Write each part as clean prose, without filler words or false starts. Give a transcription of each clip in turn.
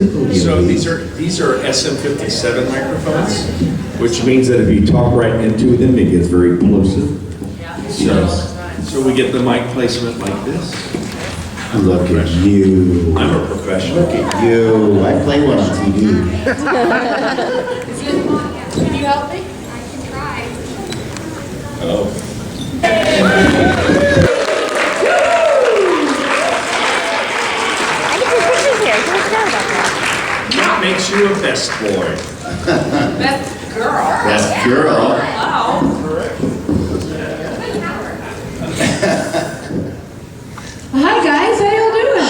So these are SM57 microphones, Which means that if you talk right into them, it gets very plosive. so we get the mic placement like this. Look at you. I'm a professional. Look at you. I play one on TV. Can you help me? I can try. Oh. What makes you a best boy? Best girl. Best girl. Wow. Hi guys, how y'all doing?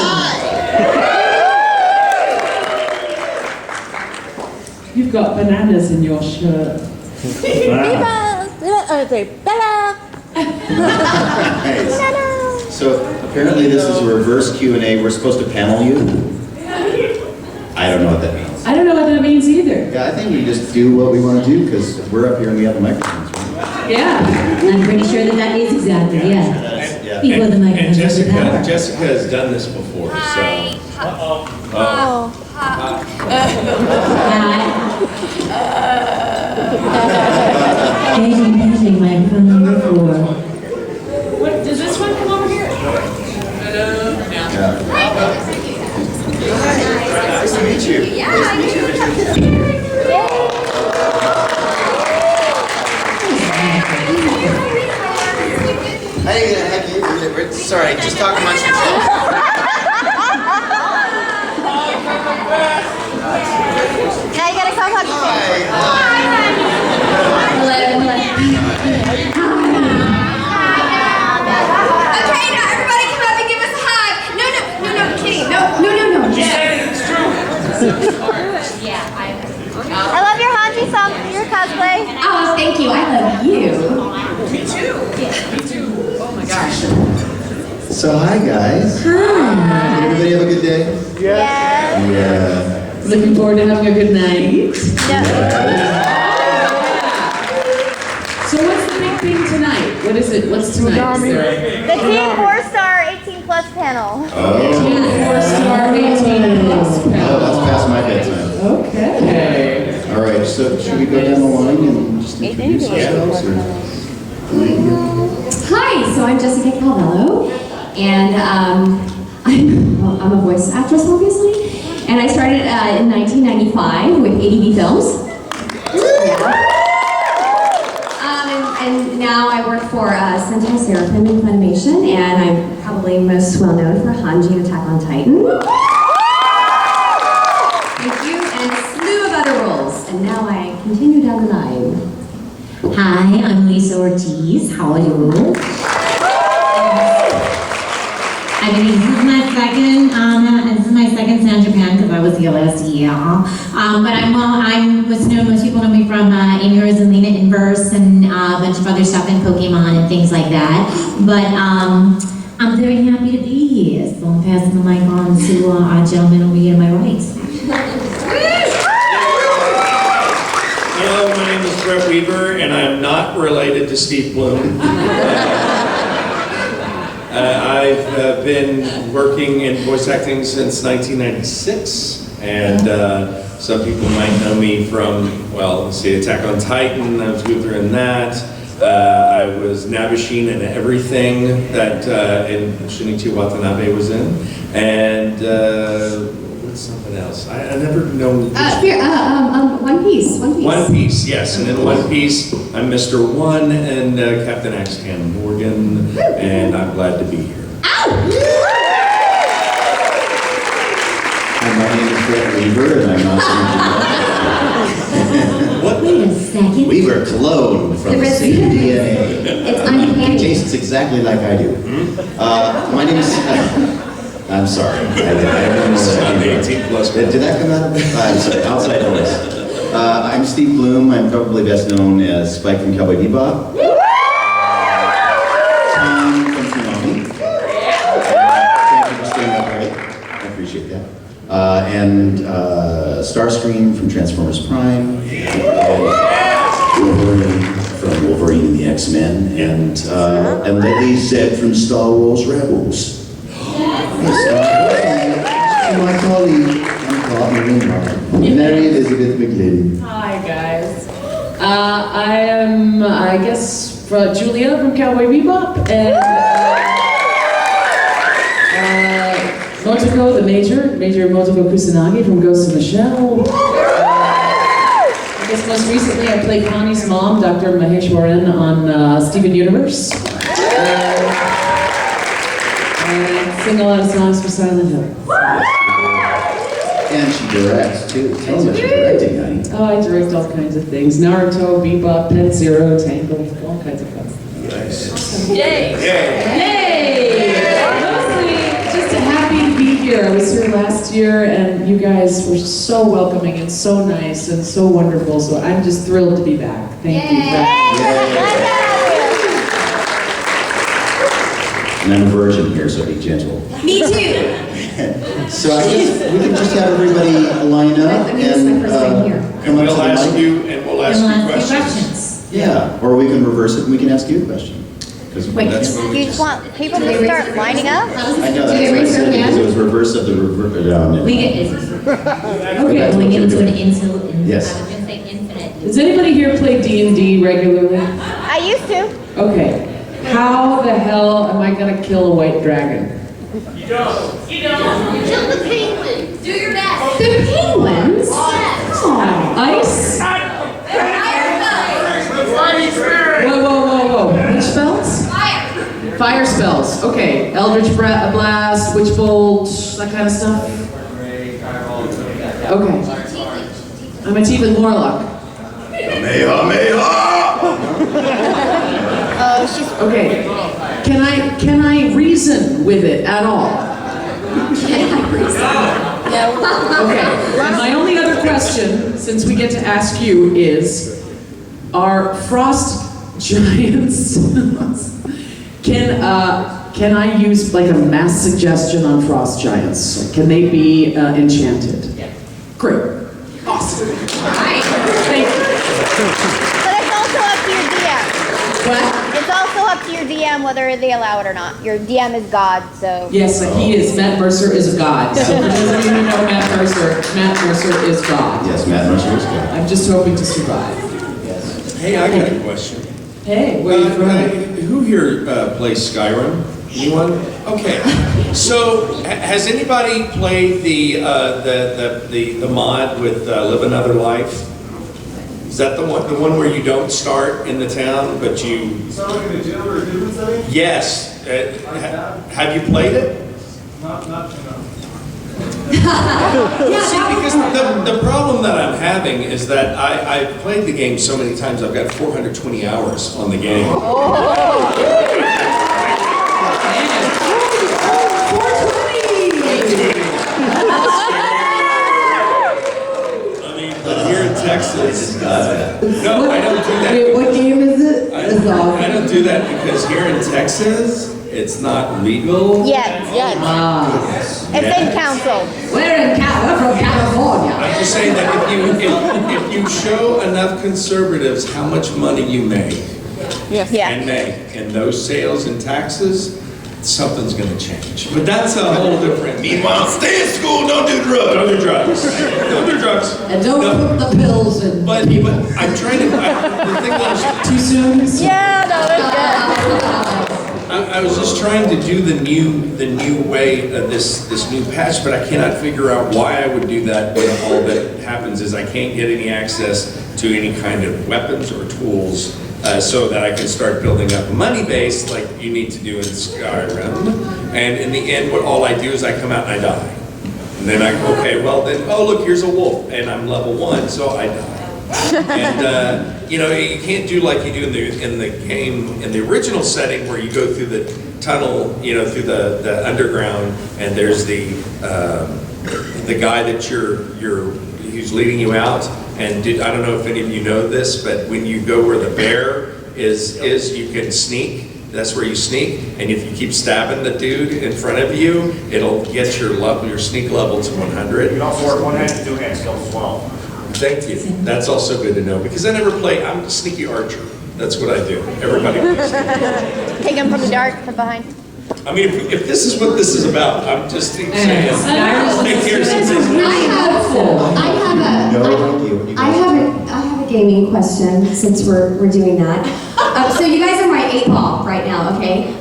You've got bananas in your shirt. Nice. So apparently this is a reverse Q&A. We're supposed to panel you. I don't know what that means. I don't know what that means either. Yeah, I think we just do what we want to do because we're up here and we have the microphones. Right? Yeah. I'm pretty sure that is exactly, yeah. Yeah. People with the And microphone. Jessica has done this before, so. Hi. Amazing microphone number 4. What, does this one come over here? Nice to meet you. Yeah, Nice to meet you. Sorry, just talk amongst yourselves. Now you gotta come hug me. Okay, now everybody come up and give us a hug. No, kidding. No. I love your Hanji song, your cosplay. Oh, thank you. I love you. Me too. Oh my gosh. So hi guys. Hi. Did everybody have a good day? Yeah. Yeah. Looking forward to having a good night. So what's the big thing tonight? What is it? What's tonight? Is there The Team 4-Star 18 Plus panel. Oh. 4-star 18 plus Oh, that's past my bedtime. Okay. All right, so should we go down the line and just introduce ourselves? Or? Hi, so I'm Jessica Calvello, and I'm a voice actress, obviously. And I started in 1995 with ADV Films. And now I work for Sentai Seraphim in Funimation, and I'm probably most well known for Hanji in Attack on Titan. Thank you, and a slew of other roles. And now I continue down the line. Hi, I'm Lisa Ortiz. How are you? I mean, this is my second San Japan because I was here last year. But I'm what's known, most people know me from Amy Rose and Lena Inverse and a bunch of other stuff in Pokemon and things like that. But I'm very happy to be here. So I'm passing the mic on to our gentleman over here to my right. Hello, my name is Brett Weaver, and I'm not related to Steve Bulm. I've been working in voice acting since 1996, and some people might know me from, well, let's see, Attack on Titan. I was Luther in that. I was Nabishin in everything that Shinichi Watanabe was in, and what's something else? I never know. One Piece. One Piece, yes, and in One Piece, I'm Mr. One and Captain Axcan Morgan, and I'm glad to be here. Hi, my name is Brett Weaver, and I'm not What? Wait a second. Weaver clone from the same DNA. It's uncanny. Tastes exactly like I do. My name is. I'm sorry. I don't know. 18 plus. Did that come out of it? I'm sorry. Outside voice. I'm Steve Bloom. I'm probably best known as Spike from Cowboy Bebop. Tom from Tsunami. Thank you for staying up late. I appreciate that. And Starscream from Transformers Prime. And Wolverine from Wolverine and the X-Men. And Lily Zed from Star Wars Rebels. Yes, my colleague. moving on. Mary Elizabeth McGlynn. Hi, guys. I am, I guess, Julia from Cowboy Bebop, and Motoko, the Major Motoko Kusanagi from Ghost in the Shell. I guess most recently I played Connie's mom, Dr. Maheshwaran, on Steven Universe. And sing a lot of songs for Silent Hill. And she directs too. Tell them what you're directing, honey. Oh, I direct all kinds of things. Naruto, Bebop, Pen Zero, Tangled, all kinds of fun stuff. Nice. Yay! Yay! Mostly just happy to be here. I was here last year and you guys were so welcoming and so nice and so wonderful. So I'm just thrilled to be back. Thank you. And I'm a virgin here, so be gentle. Me too. So I guess we can just have everybody line up I mean, this is my first time here. come up to We'll the ask mic. you, and we'll ask you questions. Yeah, or we can reverse it and we can ask you a question. Because That's what You we just just... want people to start lining up? I know that's what I said because it was reverse of the reverse. We get, Okay. we get into an Yes. I was gonna say infinite. Does anybody here play D&D regularly? I used to. Okay. How the hell am I gonna kill a white dragon? Kill the penguins. Do your best. The penguins? Yes. Ice? Whoa. Which spells? Fire. Fire spells. Okay. Eldritch Blast, Witch Bolt, that kind of stuff. Okay. I'm a Tiefling Warlock. Oh, she's. Okay. Can I reason with it at all? No. Okay. And my only other question, since we get to ask you, is: are frost giants? Can I use like a mass suggestion on frost giants? Can they be enchanted? Yeah. Great. Awesome. Thank you. But it's also up to your DM. What? It's also up to your DM whether they allow it or not. Your DM is God, so. Yes, he is. Matt Mercer is a god. So for those of you who know Matt Mercer is God. Yes, Matt Mercer is good. I'm just hoping to survive. Hey, I got a question. Hey, where are you from? Who here plays Skyrim? Anyone? Okay. So, has anybody played the mod with Live Another Life? Is that the one where you don't start in the town, but you? Sound like in a jail or a different setting? Yes. Have you played it? Not enough. See, because the problem that I'm having is that I've played the game so many times, I've got 420 hours on the game. I mean, but here in Texas, no, I don't do that. Wait, what game is it? I don't do that because here in Texas, it's not legal. Yes. It's in council. We're from California. I'm just saying that if you show enough conservatives how much money you make and make, and those sales and taxes, something's going to change. But that's a whole different. Meanwhile, stay in school, don't do drugs. Don't do drugs. Don't do drugs. And don't put the pills in. But I'm trying to. The thing was, Too soon? Yeah, that was I was just trying to do the new way of this new patch, but I cannot figure out why I would do that when all that happens is I can't get any access to any kind of weapons or tools so that I can start building up a money base like you need to do in Skyrim. And in the end, all I do is I come out and I die. And then oh look, here's a wolf, and I'm level 1, so I die. And you can't do like you do in the game in the original setting where you go through the tunnel, through the underground, and there's the guy that who's leading you out. And I don't know if any of you know this, but when you go where the bear is you can sneak. That's where you sneak, and if you keep stabbing the dude in front of you, it'll get your sneak level to 100. You can also work one-hand and two-hand skills as well. Thank you. That's also good to know because I never play. I'm a sneaky archer. That's what I do. Everybody plays. Take him from the dark, from behind. I mean, if this is what this is about, I'm just saying. Anyway, Here's some things. I have a gaming question since we're doing that. So you guys are my 8-ball right now, okay?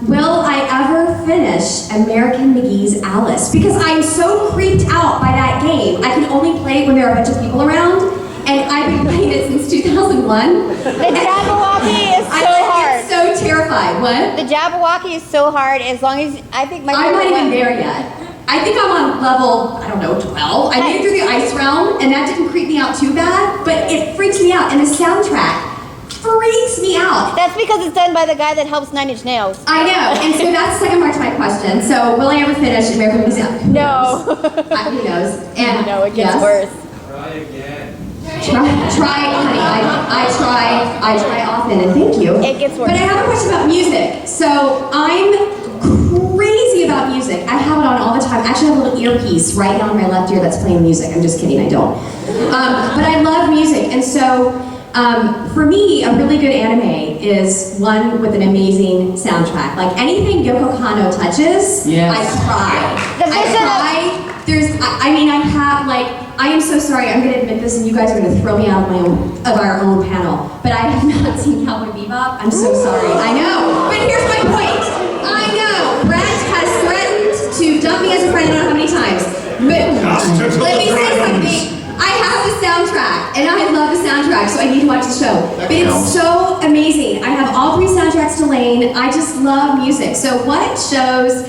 Will I ever finish American McGee's Alice? Because I'm so creeped out by that game. I can only play it when there are a bunch of people around, and I've been playing it since 2001. The Jabberwocky is so hard. I'm so terrified. What? The Jabberwocky is so hard as long as, I think my I'm not favorite even one- there yet. I think I'm on level, I don't know, 12. I made it through the ice realm, and that didn't creep me out too bad, but it freaks me out, and the soundtrack freaks me out. That's because it's done by the guy that helps Nine Inch Nails. I know, and so that's the second part to my question. So, will I ever finish American Music? No. Who knows? And No, it gets yes. worse. Try, honey. I try often, and thank you. It gets worse. But I have a question about music. So I'm crazy about music. I have it on all the time. I actually have a little earpiece right down my left ear that's playing music. I'm just kidding, I don't. But I love music, and so for me, a really good anime is one with an amazing soundtrack. Like anything Yoko Kanno touches, Yes. I cry. The vision of- I am so sorry, I'm gonna admit this and you guys are gonna throw me out of our own panel, but I have not seen Cowboy Bebop. I'm so sorry, I know. But here's my point. I know, Brett has threatened to dump me as a friend I don't know how many times. But let me say something. I have the soundtrack, and I love the soundtrack, so I need to watch the show. But it's so amazing. I have all 3 soundtracks to Lane. I just love music. So what shows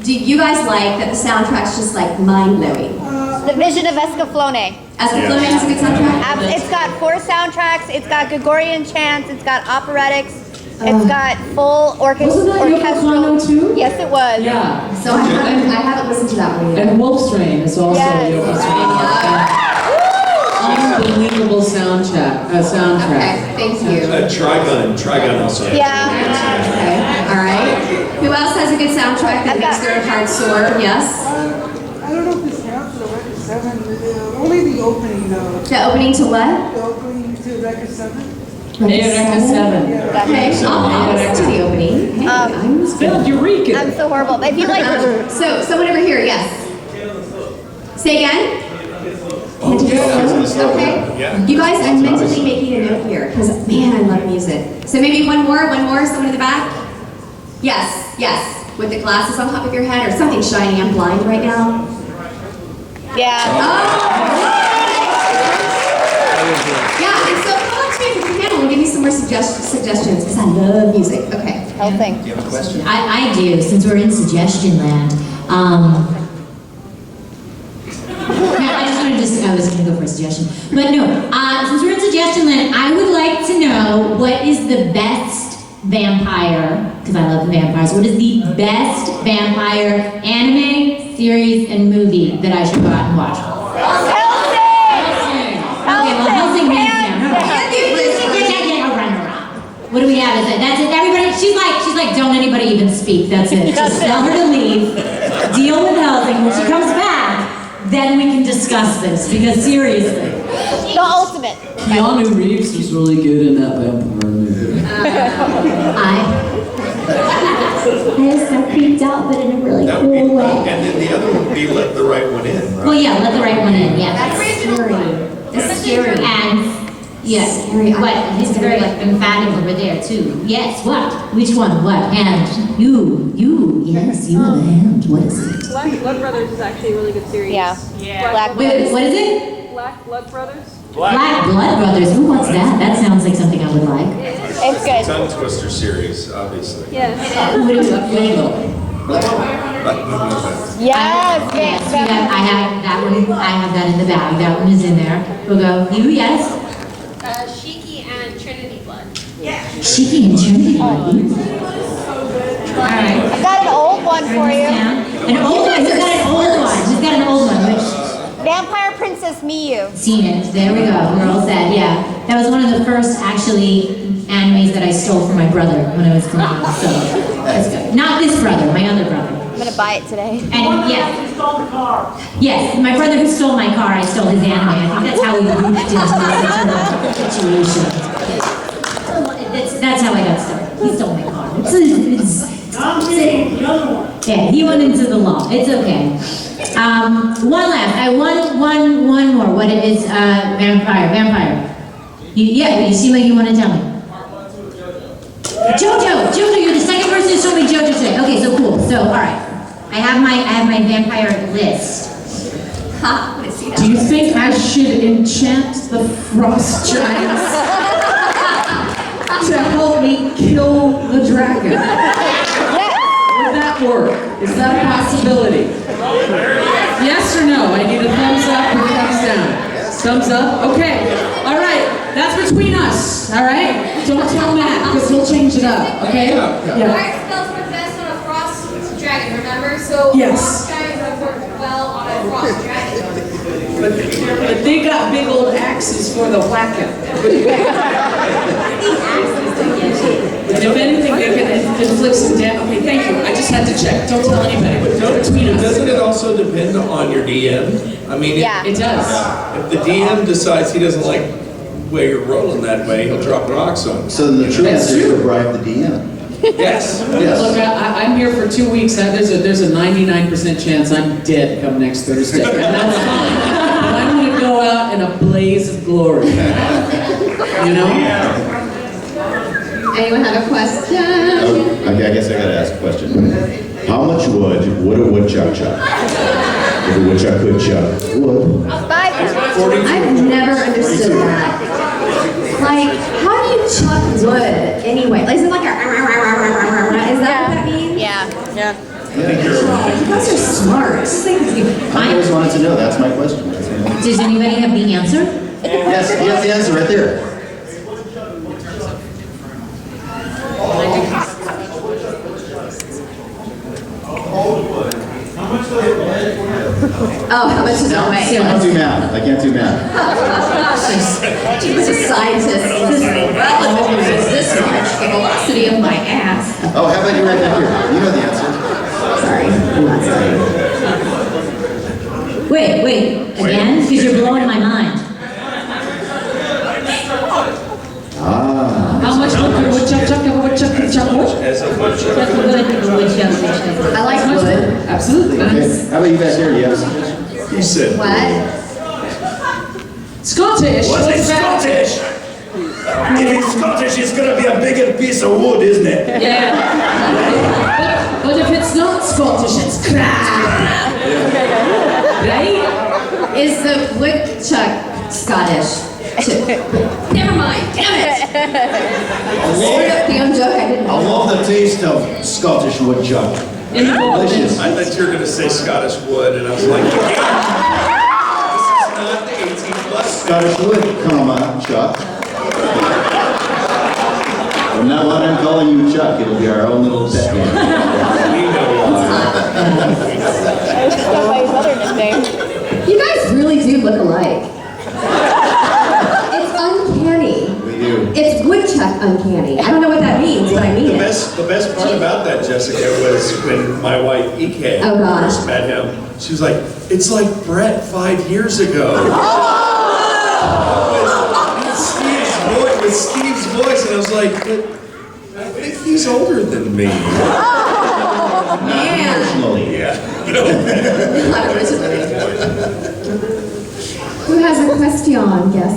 do you guys like that the soundtrack's just like mind-blowing? The Vision of Escaflowne. Escaflowne has a good soundtrack? It's got 4 soundtracks. It's got Gregorian chants. It's got operetics. It's got full Wasn't that Yoko Kanno too? Yes, it was. Yeah. So I haven't listened to that one yet. And Wolf's Rain is also Yes. Yoko Kanno. Unbelievable soundtrack. Okay, thank you. Trigun also. Yeah. Okay, all right. Who else has a good soundtrack that makes their heart soar? Yes? I don't know if this counts as a record 7. Only the opening though. The opening to what? The opening to record 7. Eureka 7. Okay, I'll listen to the opening. Hey, I'm Spelled Eureka. I'm so horrible. But if you like, So, someone over here, yes. Say again? Okay. Yeah. You guys, I'm mentally making a note here, because man, I love music. So maybe one more, someone in the back? Yes, with the glasses on top of your head or something shiny. I'm blind right now. yeah. Yeah, and so come up to me at the panel and give me some more suggestions, because I love music. Okay. Whole thing. Do you have a question? I do, since we're in suggestion land. I was gonna go for a suggestion. But no, since we're in suggestion land, I would like to know what is the best vampire, because I love the vampires, what is the best vampire anime, series, and movie that I should go out and watch? Hellsing! Okay, well, Hellsing hands down. What do we have? Is it? That's it. Everybody, she's like, don't anybody even speak. That's it. Just tell her to leave. Deal with Hellsing. When she comes back, then we can discuss this. Because seriously, The ultimate. Keanu Reeves was really good in that vampire movie. I am so creeped out, but in a really That would be, cool way. and then the other would be Let the Right One In, right? well, yeah, let the right one in. Yeah. That's scary. That's scary. And yes, Scary. what? He's very emphatic over there too. Yes, what? Which one? What? And you. Yes, you have a hand. What is it? Black Blood Brothers is actually a really good series. Yeah. Black Wait, what is it? Black Blood Brothers? Black Blood Brothers. Who wants that? That sounds like something I would like. It's good. Tongue Twister series, obviously. Yes. What is it? Yes, Yes, I have that one. I have that in the bag. That one is in there. We'll go. You, yes? Shiki and Trinity Blood. Shiki and Trinity. All right. I've got an old one for you. An old one. Who's got an old one? Who's got an old one? Which? Vampire Princess Miyu. Seen it. There we go. We're all set. Yeah. That was one of the first actually animes that I stole from my brother when I was growing up. So that's good. Not this brother, my other brother. I'm gonna buy it today. And yes. Yes, my brother who stole my car, I stole his anime. I think that's how we looped into this situation. That's how I got started. He stole my car. Say Yeah, he went into the law. It's okay. One last. One more. What it is? Vampire. You seem like you want to tell me. Jojo, you're the second person to show me Jojo today. Okay, so cool. So, all right. I have my vampire list. Ha, let's see that. Do you think I should enchant the frost giants to help me kill the dragon? Would that work? Is that a possibility? Yes or no? I need a thumbs up or thumbs down. Thumbs up? Okay. All right. That's between us. All right? Don't tell Matt because he'll change it up. Okay? Fire spells work best on a frost dragon, remember? So Yes. frost giants would work well on a frost dragon. But they got big old axes for the whacking. And if anything, they can inflict some damage. Okay, thank you. I just had to check. Don't tell anybody. Between us. Doesn't it also depend on your DM? I mean, Yeah. It does. if the DM decides he doesn't like the way you're rolling that way, he'll drop rocks on you. So then the true answer is to bribe the DM. Yes. Look, I'm here for 2 weeks. There's a 99% chance I'm dead come next Thursday. And that's fine. But I'm going to go out in a blaze of glory. You know? Anyone have a question? Oh, okay, I guess I gotta ask a question. How much wood would a woodchuck chuck? If a woodchuck could chuck wood. 5. I've never understood that. Like, how do you chuck wood anyway? Like, is it like a... Is that what that means? Yeah. Yeah. You guys are smart. It's just like you... I always wanted to know, that's my question. Does anybody have the answer? Yes, you have the answer right there. Oh, how much is that I weigh? can't do math. I can't do math. She was a scientist. Well, if it was this much, the velocity of my ass. Oh, how about you right back here? You know the answer. Sorry, I'm not sorry. Wait, again? Because you're blowing my mind. How much wood could a woodchuck chuck? If a woodchuck could chuck wood? As a woodchuck. That's what I think a woodchuck would chuck. I like wood. Absolutely. Okay, how about you back here? You have some? He said. What? Scottish. Was it What's that? Scottish? If it's Scottish, it's gonna be a bigger piece of wood, isn't it? Yeah. But if it's not Scottish, it's crap. Right? Is the woodchuck Scottish? Never mind. Damn it. Straight up damn joke. I didn't I know. love the taste of Scottish woodchuck. Delicious. I thought you were going to say Scottish wood, and I was like, again, this is not the 18 plus. Scottish wood, comma, Chuck. From now on, I'm calling you Chuck. It'll be our own little pet name. We know why. I was just going by his other nickname. You guys really do look alike. It's uncanny. We do. It's woodchuck uncanny. I don't know what that means, but I mean The it. best part about that, Jessica, was when my wife, EK, Oh, gosh. first met him. She was like, it's like Brett 5 years ago. With Steve's voice, and I was like, but I think he's older than me. Man. Originally. Yeah. Not originally. Who has a question? Yes.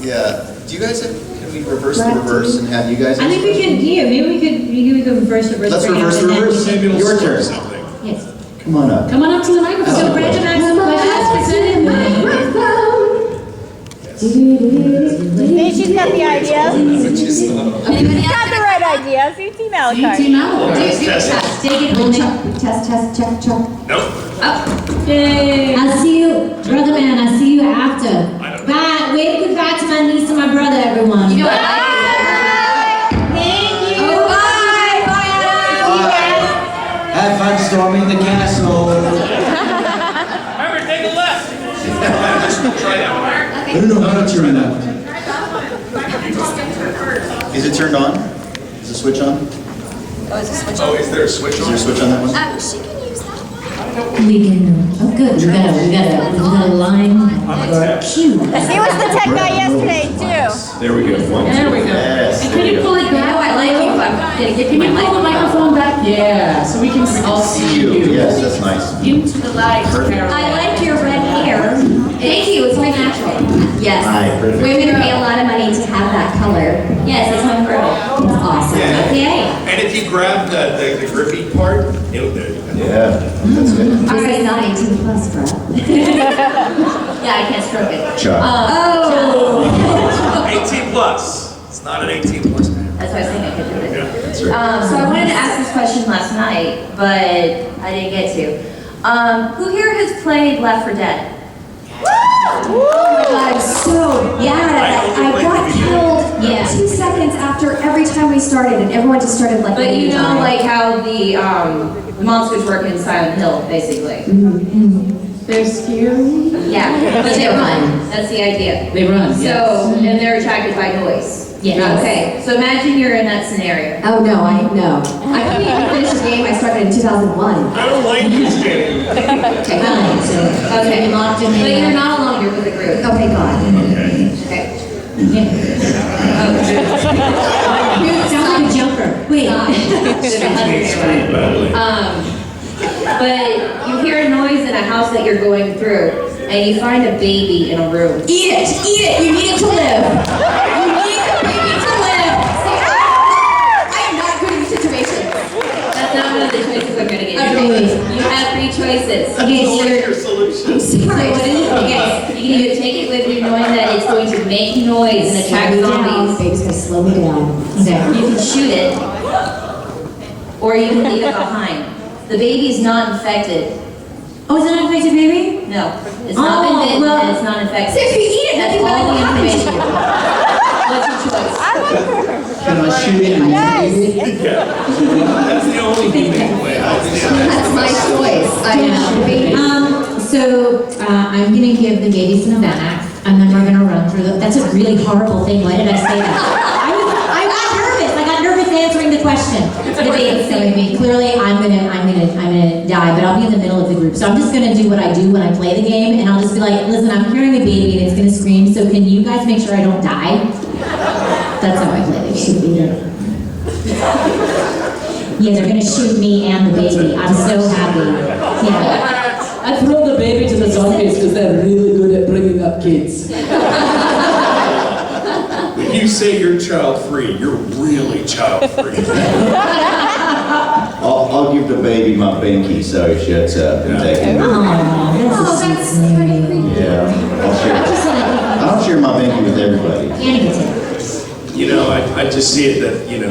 Yeah. Do you guys have, can we reverse the reverse and have you guys? I think we can, yeah, maybe we could reverse. Let's bring reverse up the and then- reverse. Maybe it'll Your spark turn. something. Yes. Come on up. Come on up to the microphone. So Brandon asked the question. She's got the idea. Anybody She's got the right idea. So you team out. You team out. Do a test. Take it home. Test, check. Nope. Yay. I'll see you, brother man, I'll see you after. Bye. Wave goodbye to my niece and my brother, everyone. You know what? Thank you. Oh, bye. Bye, Adam. Have fun storming the castle. Remember, take a left. Try that one. No, not turn that. Is it turned on? Is the switch on? Oh, is there a switch Is on? there a switch on that one? She can use that one. We can, oh good, we got a line queue. He was the tech guy yesterday too. There we go. One, There we go. Yes. And can you pull it You know back? I like you, but I'm gonna give you Can you my pull the mic. microphone back Yeah, so we can all see you. Yes, that's nice. Into the light, Carol. I liked your red hair. Thank you, it's very natural. Yes. Hi, perfect. Women pay a lot of money to have that color. Yes, it's homegrown. It's awesome. Yeah. Okay. And if you grab the grippy part, it'll do. Yeah, that's good. All right, not 18 plus, bro. Yeah, I can't stroke it. Chuck. 18 plus. It's not an 18 plus man. That's why I was thinking I could do it. That's right. So I wanted to ask this question last night, but I didn't get to. Who here has played Left 4 Dead? Oh my god, I'm so mad. I got killed 2 seconds after every time we started, and everyone just started like. But you know, like how the monsters work in Silent Hill, basically. They're scary. Yeah, but they run. That's the idea. They run, So, yes. and they're attracted by noise. Yes. Okay, so imagine you're in that scenario. Oh no, I couldn't even finish the game. I started in 2001. I don't like this game. Okay, fine. Okay, but you're not alone. You're with a group. Okay, God. Okay. You sound like a joker. Wait. But you hear a noise in a house that you're going through, and you find a baby in a room. Eat it! Eat it! You need it to live! You need the baby to live! See, I am not good in these situations. That's not one of the choices I'm gonna give you. Okay. You have 3 choices. What is your solution? So what is it? Okay, you can either take it with you knowing that it's going to make noise and attract zombies. Baby's gonna slow me down. Okay. You can shoot it, or you can leave it behind. The baby's not infected. Oh, is it an infected baby? No, it's not been bitten and it's not So infected. if you eat it, That's nothing bad all will the happen to information. you. What's your choice? Can I shoot it and That's the only humane way. That's my choice. I am the baby. I'm gonna give the baby some Xanax, and then we're gonna run through the. That's a really horrible thing. Why did I say that? I got nervous. I got nervous answering the question. The baby. So I mean, clearly, I'm gonna die, but I'll be in the middle of the group. So I'm just gonna do what I do when I play the game, and I'll just be like, listen, I'm carrying a baby, and it's gonna scream. So can you guys make sure I don't die? That's how I play the game. Yeah, they're gonna shoot me and the baby. I'm so happy. Yeah. I throw the baby to the zombies because they're really good at bringing up kids. When you say you're child free, you're really child free. I'll give the baby my binky so he shuts up and take it. Oh, that's pretty creepy. Yeah, I'll share my binky with everybody. You know, I just see it that, you know,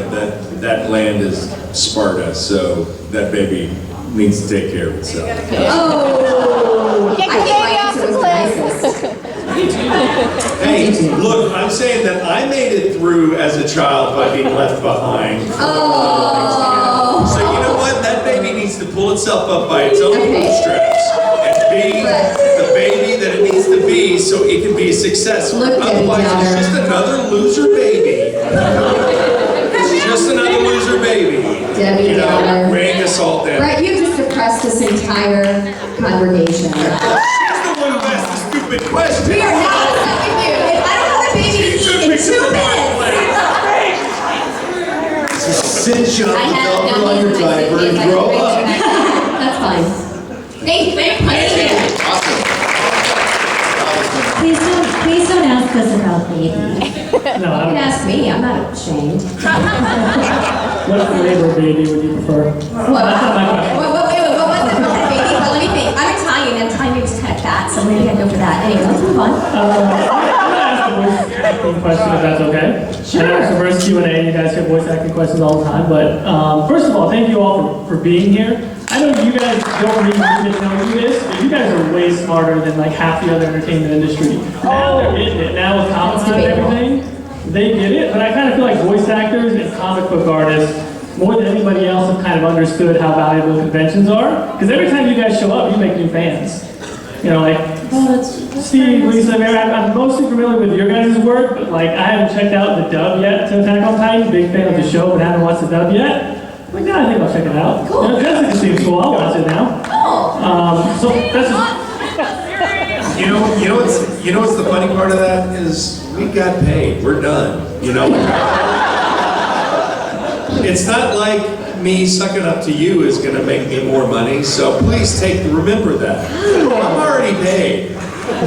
that land is Sparta, so that baby needs to take care of itself. Oh! Get your baby off the cliff. Hey, look, I'm saying that I made it through as a child by being left behind. Oh! So you know what? That baby needs to pull itself up by its own bootstraps and be the baby that it needs to be so it can be a success. Look at Otherwise, it, it's just another loser baby. It's just another loser baby. Debbie You know, Downer. weighing us all down. Right, you just depressed this entire congregation. She's the one who asked the stupid question. We are not upset with you. If I don't have a baby to eat in 2 minutes. Sit, shut up, develop on your diaper and grow up. That's fine. Thank you. Awesome. Please don't ask us about baby. You can ask me, I'm not ashamed. What flavor baby would you prefer? Wait, what's the baby? Well, let me think. I'm Italian, and Italian baby's kind of fat, so maybe I'd go for that. Anyway, let's move on. I'm gonna ask a voice acting question if that's okay. Sure. I know it's the first Q&A, you guys get voice acting questions all the time, but first of all, thank you all for being here. I know you guys don't really need to tell you this, but you guys are way smarter than like half the other entertainment industry. Now they're getting it. Now with Comic-Con and everything, they get it, but I kind of feel like voice actors and comic book artists, more than anybody else, have kind of understood how valuable conventions are. Because every time you guys show up, you make new fans. You know, like Steve, Lisa, Mary, I'm mostly familiar with your guys' work, but like I haven't checked out the dub yet to Attack on Titan. Big fan of the show, but haven't watched the dub yet. Like, no, I think I'll check it out. Cool. You know, Jessica seems cool. I'll watch it now. So that's just. You know what's the funny part of that is we got paid. We're done. You know. It's not like me sucking up to you is going to make me more money, so please remember that. I'm already paid.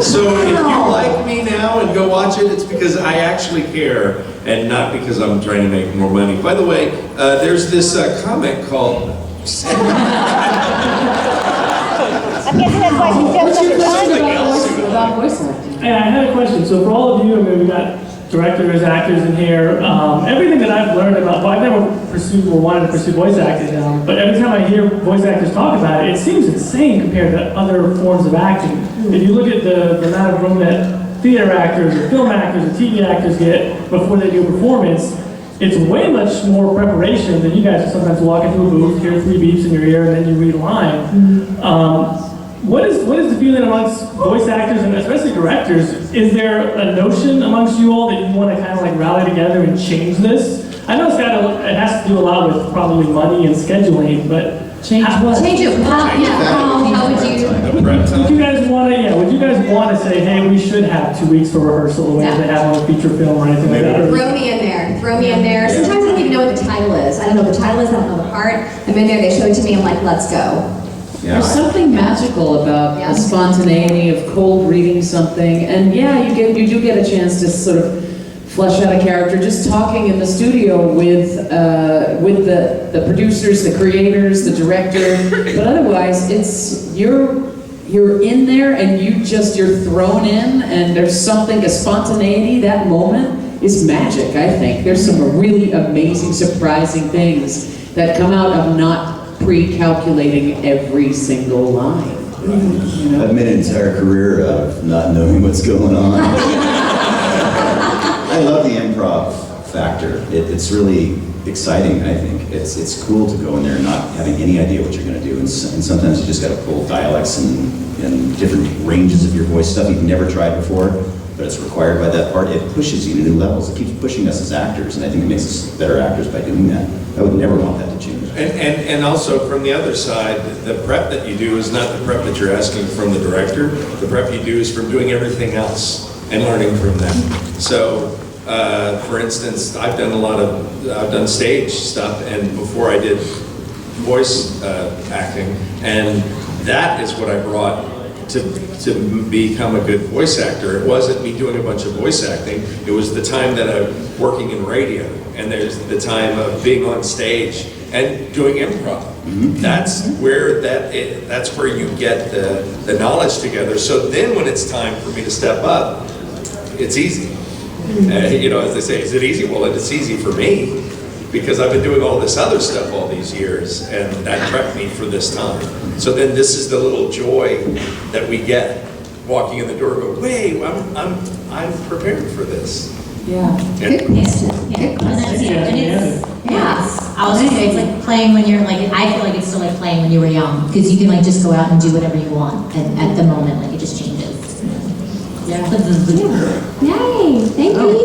So if you like me now and go watch it, it's because I actually care and not because I'm trying to make more money. By the way, there's this comic called... What's your question about voice acting? Yeah, I had a question. So for all of you, I mean, we got directors, actors in here. Everything that I've learned about, well, I've never pursued or wanted to pursue voice acting, but every time I hear voice actors talk about it, it seems insane compared to other forms of acting. If you look at the amount of room that theater actors or film actors or TV actors get before they do a performance, it's way much more preparation than you guys sometimes walk into a booth, hear 3 beeps in your ear, and then you read a line. What is the feeling amongst voice actors and especially directors? Is there a notion amongst you all that you want to kind of like rally together and change this? I know it has to do a lot with probably money and scheduling, but change what? Change it. How would you? Would you guys want to? Yeah. Would you guys want to say, hey, we should have 2 weeks for rehearsal the way they have on a feature film or anything like that? Throw me in there. Throw me in there. Sometimes I don't even know what the title is. I don't know what the title is. I don't know the part. I'm in there. They show it to me. I'm like, let's go. Yeah. There's something magical about the spontaneity of cold reading something, and yeah, you do get a chance to sort of flesh out a character just talking in the studio with the producers, the creators, the director. But otherwise, it's you're in there and you're thrown in, and there's something, a spontaneity. That moment is magic. I think there's some really amazing, surprising things that come out of not pre-calculating every single line. You know? I've made an entire career out of not knowing what's going on. I love the improv factor. It's really exciting, I think. It's cool to go in there not having any idea what you're going to do. And sometimes you just got to pull dialects and different ranges of your voice, stuff you've never tried before, but it's required by that part. It pushes you to new levels. It keeps pushing us as actors, and I think it makes us better actors by doing that. I would never want that to change. And also from the other side, the prep that you do is not the prep that you're asking from the director. The prep you do is from doing everything else and learning from them. So, for instance, I've done stage stuff, and before I did voice acting, and that is what I brought to become a good voice actor. It wasn't me doing a bunch of voice acting. It was the time that I'm working in radio, and there's the time of being on stage and doing improv. That's where that's where you get the knowledge together. So then when it's time for me to step up, it's easy. You know, as they say, is it easy? Well, it's easy for me because I've been doing all this other stuff all these years, and that prepped me for this time. So then this is the little joy that we get walking in the door. Go, wait, I'm prepared for this. Yeah. Good question. Yeah. I was gonna say, it's like playing when you're like, I feel like it's still like playing when you were young, because you can like just go out and do whatever you want at the moment, like it just changes. Yeah. Yay! Thank you.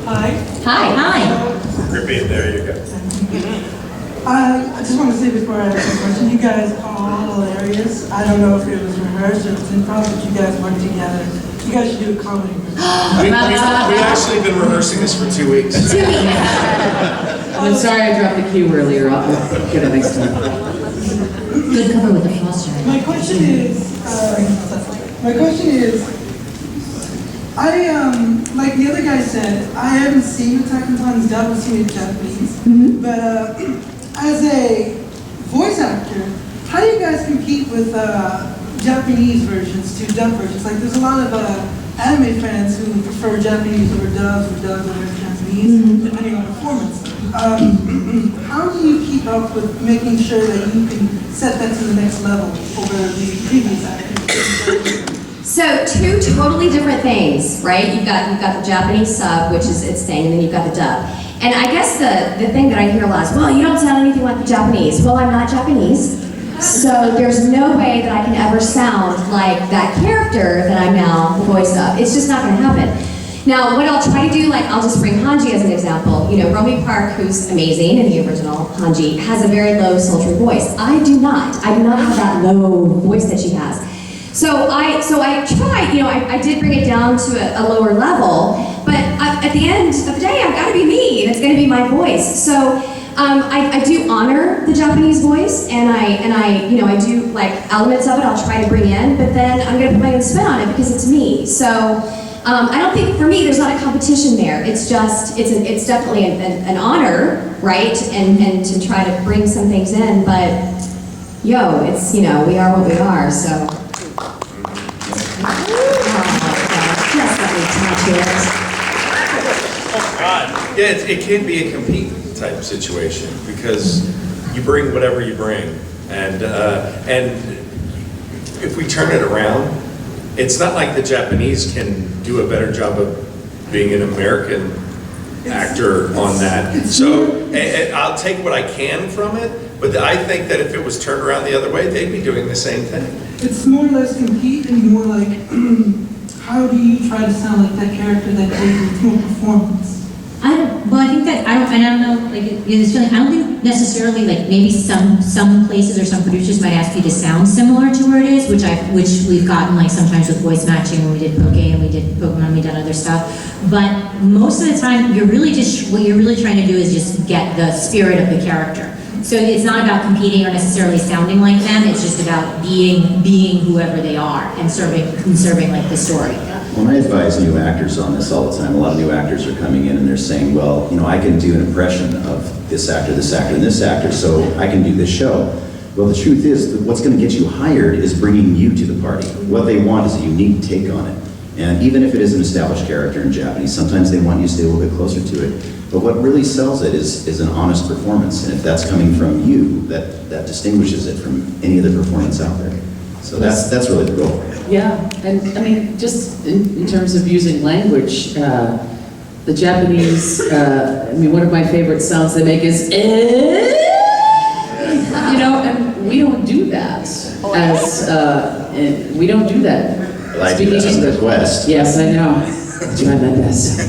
Hi. Hi. There you go. I just want to say before I ask the question, you guys are all hilarious. I don't know if it was rehearsed or it was improv, but you guys work together. You guys should do a comedy. We've actually been rehearsing this for 2 weeks. I'm sorry I dropped the cue earlier. I'll get it next time. Good cover with the foster. My question is, like the other guy said, I haven't seen Attack on Titan's dub, I've seen it in Japanese. But as a voice actor, how do you guys compete with Japanese versions to dub versions? Like there's a lot of anime fans who prefer Japanese over dubs or dubs over Japanese, depending on performance. How do you keep up with making sure that you can set that to the next level over the previous actors? So 2 totally different things, right? You've got the Japanese sub, which is its thing, and then you've got the dub. And I guess the thing that I hear a lot is, well, you don't sound anything like the Japanese. Well, I'm not Japanese, so there's no way that I can ever sound like that character that I'm now the voice of. It's just not going to happen. Now, what I'll try to do, like I'll just bring Hanji as an example. You know, Romy Park, who's amazing in the original Hanji, has a very low, sultry voice. I do not have that low voice that she has. So I tried, you know, I did bring it down to a lower level, but at the end of the day, I've got to be me, and it's going to be my voice. So I do honor the Japanese voice, and I, you know, I do like elements of it. I'll try to bring in, but then I'm going to put my own spin on it because it's me. So I don't think for me there's not a competition there. It's just it's definitely an honor, right? And to try to bring some things in, but yo, it's, you know, we are what we are. So. Just let me touch it. Yeah, it can be a compete type situation because you bring whatever you bring, and if we turn it around, it's not like the Japanese can do a better job of being an American actor on that. So I'll take what I can from it, but I think that if it was turned around the other way, they'd be doing the same thing. It's more or less compete and more like, how do you try to sound like that character that goes into a performance? I don't know, like, this feeling, I don't think necessarily, like, maybe some places or some producers might ask you to sound similar to where it is, which we've gotten, like, sometimes with voice matching when we did Poke and we did Pokemon, we've done other stuff. But most of the time, what you're really trying to do is just get the spirit of the character. So it's not about competing or necessarily sounding like them, it's just about being whoever they are and serving like the story. When I advise new actors on this all the time, a lot of new actors are coming in and they're saying, well, you know, I can do an impression of this actor, and this actor, so I can do this show. Well, the truth is that what's going to get you hired is bringing you to the party. What they want is a unique take on it. And even if it is an established character in Japanese, sometimes they want you to stay a little bit closer to it. But what really sells it is an honest performance. And if that's coming from you, that distinguishes it from any other performance out there. So that's really the goal. Yeah, and I mean, just in terms of using language, the Japanese, I mean, one of my favorite sounds they make is, you know, and we don't do that. We don't do that. Well, I do that as a request. Yes, I know. I try my best.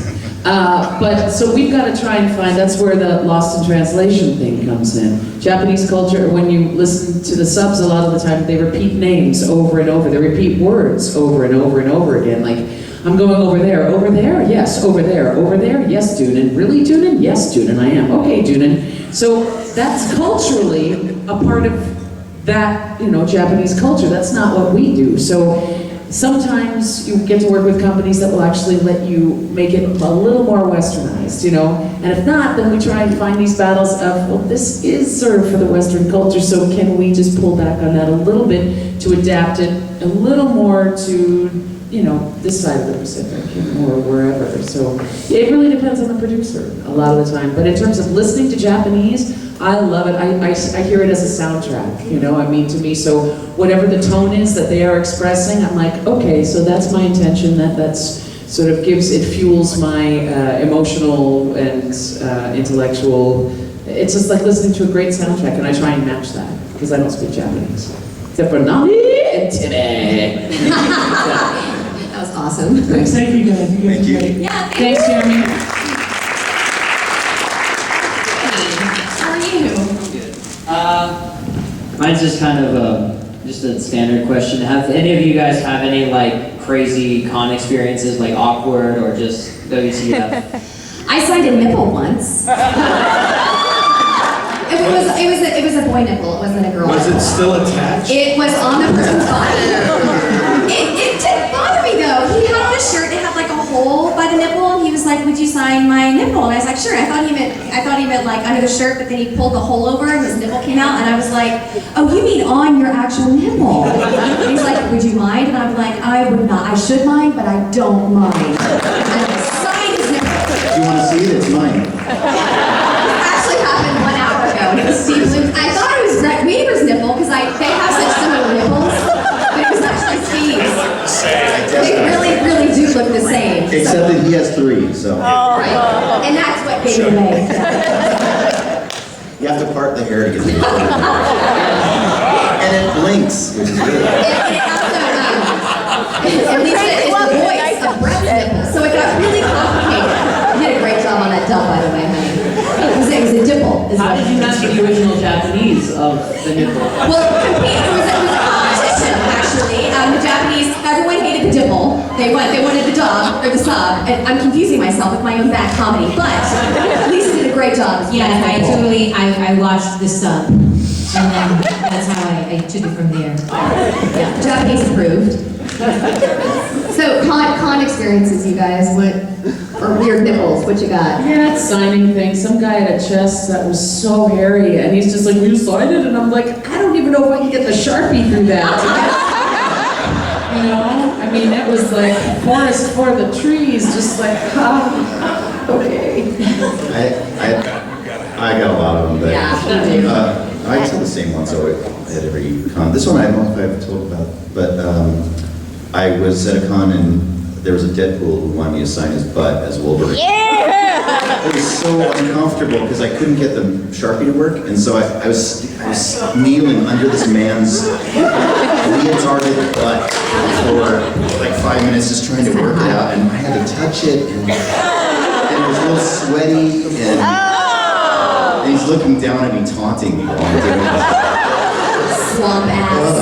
But so we've got to try and find, that's where the lost in translation thing comes in. Japanese culture, when you listen to the subs, a lot of the time they repeat names over and over. They repeat words over and over and over again. Like, I'm going over there, yes, over there, yes, Dunan. Really, Dunan? Yes, Dunan, I am. Okay, Dunan. So that's culturally a part of that, you know, Japanese culture. That's not what we do. So sometimes you get to work with companies that will actually let you make it a little more westernized, you know? And if not, then we try and find these battles of, well, this is sort of for the Western culture, so can we just pull back on that a little bit to adapt it a little more to, you know, this side of the Pacific or wherever. So it really depends on the producer a lot of the time. But in terms of listening to Japanese, I love it. I hear it as a soundtrack, you know, I mean, to me. So whatever the tone is that they are expressing, I'm like, okay, so that's my intention. That's sort of fuels my emotional and intellectual. It's just like listening to a great soundtrack, and I try and match that because I don't speak Japanese. Except for Nami and Timmy. That was awesome. Thank you guys. Thank you. Yeah, Thanks, Jeremy. How are you? Mine's just kind of just a standard question. Have any of you guys have any like crazy con experiences, like awkward or just WTF? I signed a nipple once. It was a boy nipple. It wasn't a girl. Was it still attached? It was on the person's body. It didn't bother me though. He had on a shirt that had like a hole by the nipple, and he was like, "Would you sign my nipple?" And I was like, "Sure." I thought he meant like under the shirt, but then he pulled the hole over and his nipple came out, and I was like, "Oh, you mean on your actual nipple?" And he's like, "Would you mind?" And I'm like, "I would not. I should mind, but I don't mind." And I signed his nipple. If you want to see it, it's mine. It actually happened 1 hour ago, and it was Steve Bloom's. I thought it was Brett Weaver's nipple because they have such similar nipples, but it was actually Steve's. They really do look the same. Except that he has 3, so. Right. And that's what gave it away. You have to part the hair to get the and it blinks, which is good. At least it is the voice of Brett's nipple, so it got really complicated. You did a great job on that dub, by the way, honey. It was a dimple. How did you match the original Japanese of the nipple? Well, it was a competition, actually. The Japanese They wanted the dub or the sub, and I'm confusing myself with my own bad comedy, but Lisa did a great job. Yes, I watched the sub, and then that's how I took it from there. Yeah, Japanese approved. So con experiences, you guys. Or weird nipples? What you got? Yeah, it's signing thing. Some guy had a chest that was so hairy, and he's just like, "Will you sign it?" And I'm like, "I don't even know if I can get the Sharpie through that." You know, I mean, it was like forest for the trees, just like, okay. I got a lot of them, but Yeah, you do. I tell the same one, so at every con. This one I don't know if I've told about, but I was at a con and there was a Deadpool who wanted me to sign his butt as Wolverine. Yeah! It was so uncomfortable because I couldn't get the Sharpie to work, and so I was kneeling under this man's leotarded butt for like 5 minutes just trying to work it out, and I had to touch it, and it was a little sweaty, and he's looking down at me, taunting me while I'm doing it. Slump ass.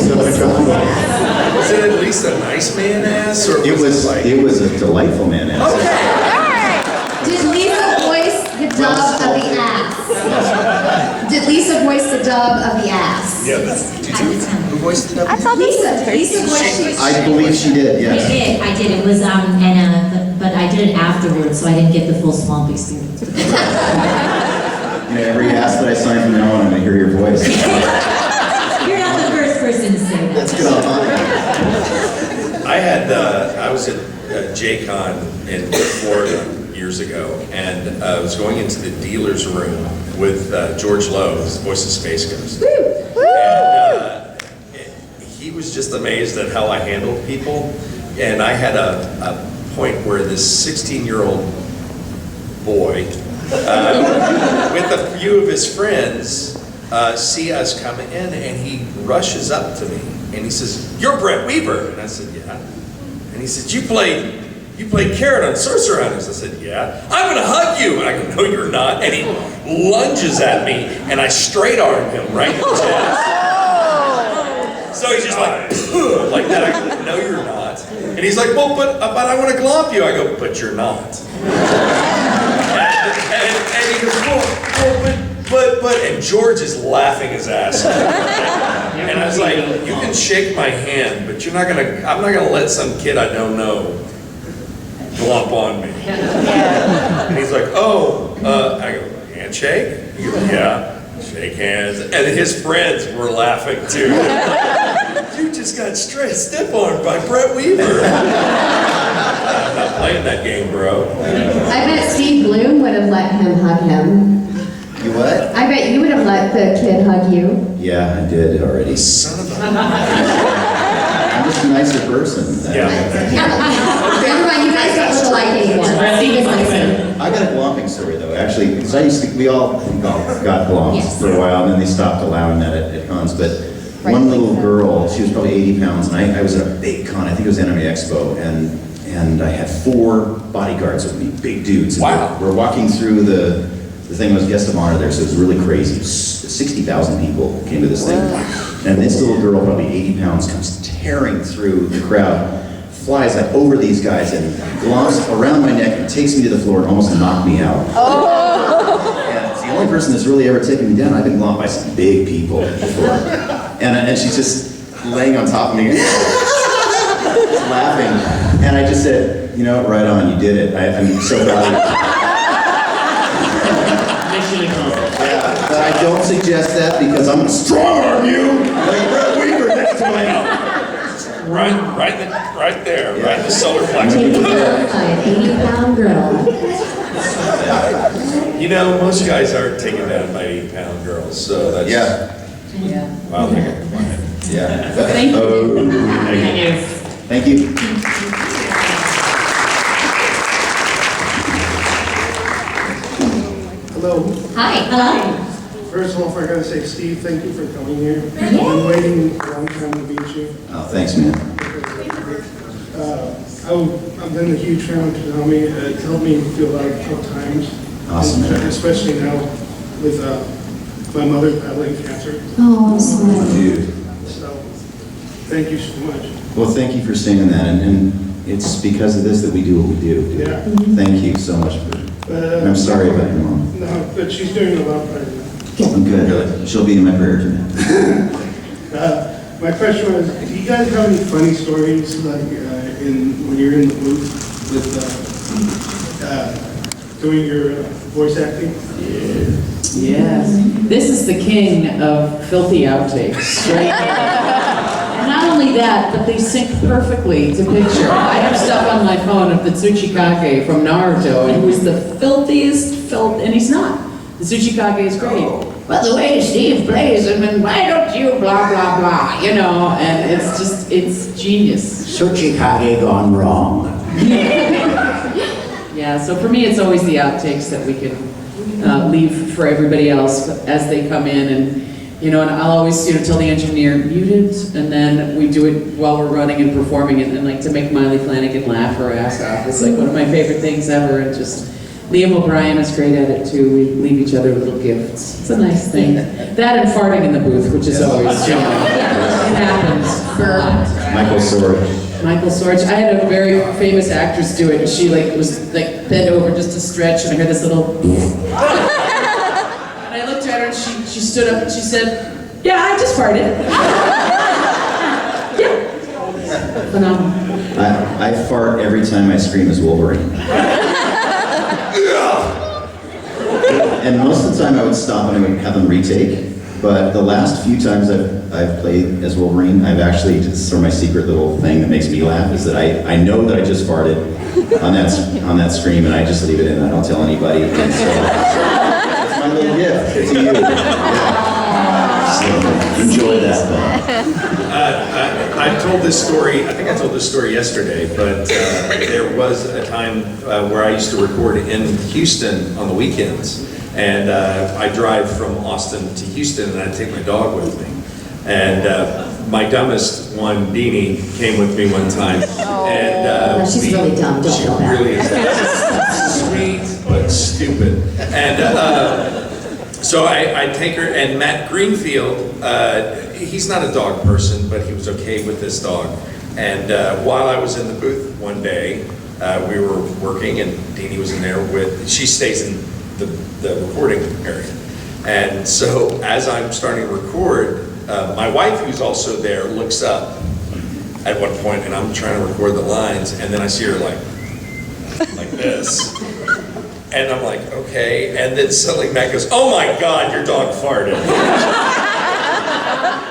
So uncomfortable. Was it at least a nice man ass, or It was a delightful man ass. Did Lisa voice the dub of the ass? Did Lisa voice the dub of the ass? Yeah, who voiced the dub? I thought Lisa voiced. I believe she did, yes. I did. It was but I did it afterwards, so I didn't get the full swamp experience. You know, every ass that I sign from now on, I'm gonna hear your voice. You're not the first person to say that. That's good. I was at J-Con in Florida years ago, and I was going into the dealer's room with George Lowe, who's the voice of Space Ghost. And he was just amazed at how I handled people. And I had a point where this 16-year-old boy, with a few of his friends, see us come in, and he rushes up to me and he says, "You're Brett Weaver." And I said, "Yeah." And he said, you played Carrot on Sorcerer Hunters." I said, "Yeah." "I'm gonna hug you." And I go, "No, you're not." And he lunges at me, and I straight arm him right in the chest. So he's just like that. I go, "No, you're not." And he's like, "Well, but I want to glomp you." I go, "But you're not." And he goes, well, and George is laughing his ass off. And I was like, "You can shake my hand, but I'm not gonna let some kid I don't know glomp on me." And he's like, "Oh," I go, "Handshake?" He goes, "Yeah." Shake hands. And his friends were laughing too. "You just got straight stiff-armed by Brett Weaver." I'm not playing that game, bro. I bet Steve Bloom would have let him hug him. You what? I bet you would have let the kid hug you. Yeah, I did already. Son of a... I'm just a nicer person. Yeah. Never mind, you guys don't look alike anymore. Steve is nicer. I got a glomping story though, actually, because we all got glomps for a while, and then they stopped allowing that at cons. But one little girl, she was probably 80 pounds, and I was at a big con, I think it was Anime Expo, and I had 4 bodyguards with me, big dudes. And wow. We're walking through the thing was guest of honor there, so it was really crazy. 60,000 people came to this thing. And this little girl, probably 80 pounds, comes tearing through the crowd, flies like over these guys and glomps around my neck and takes me to the floor and almost knocked me out. And it's the only person that's really ever taken me down. I've been glomped by some big people before. And she's just laying on top of me, laughing. And I just said, "You know, right on, you did it. I'm so proud of you." Yeah, but I don't suggest that because I'm gonna strong arm you like Brett Weaver next to me. Right there, right in the solar plexus. Taken down by an 80-pound girl. You know, most guys aren't taken down by 80-pound girls, so that's... Yeah. Wow, they got quiet. Yeah. Thank you. Thank you. Hello. Hi. Hello. First of all, I gotta say, Steve, thank you for coming here. I've been waiting a long time to meet you. Oh, thanks, man. I've been a huge fan of Konami. It's helped me through a lot of tough times. Awesome, man. Especially now with my mother battling cancer. Oh, I'm sorry. Dude. So, thank you so much. Well, thank you for saying that. And it's because of this that we do what we do. Dude. Yeah. Thank you so much for. I'm sorry about your mom. No, but she's doing a lot better now. I'm good. She'll be in my prayers tonight. My question was, do you guys have any funny stories like when you're in the booth with doing your voice acting? Yes. This is the king of filthy outtakes, right? And not only that, but they sync perfectly to picture. I have stuff on my phone of the Tsuchikage from Naruto, and he was the filthiest and he's not. The Tsuchikage is great. But the way Steve plays him, and why don't you blah, blah, blah, you know, and it's just, it's genius. Tsuchikage gone wrong. Yeah, so for me, it's always the outtakes that we can leave for everybody else as they come in, and you know, and I'll always tell the engineer, mute it, and then we do it while we're running and performing it, and like to make Miley Flanagan laugh her ass off. It's like one of my favorite things ever, and just Liam O'Brien is great at it too. We leave each other little gifts. It's a nice thing. That and farting in the booth, which is always it happens. Michael Sorge. Michael Sorge. I had a very famous actress do it, and she was bent over just to stretch, and I heard this little. And I looked at her, and she stood up, and she said, "Yeah, I just farted." Yeah. Phenomenal. I fart every time I scream as Wolverine. And most of the time I would stop and I would have them retake. But the last few times I've played as Wolverine, I've actually, this is sort of my secret little thing that makes me laugh, is that I know that I just farted on that scream, and I just leave it in. I don't tell anybody. And so it's my little gift to you. So enjoy that. I've told this story, I think I told this story yesterday, but there was a time where I used to record in Houston on the weekends. And I drive from Austin to Houston, and I take my dog with me. And my dumbest one, Beanie, came with me one time. And she's really dumb. Don't she feel bad. really is sweet but stupid. And so I take her, and Matt Greenfield, he's not a dog person, but he was okay with this dog. And while I was in the booth one day, we were working, and Deanie was in there with. She stays in the recording area. And so as I'm starting to record, my wife, who's also there, looks up at one point, and I'm trying to record the lines, and then I see her like this. And I'm like, okay. And then suddenly Matt goes, "Oh my God, your dog farted."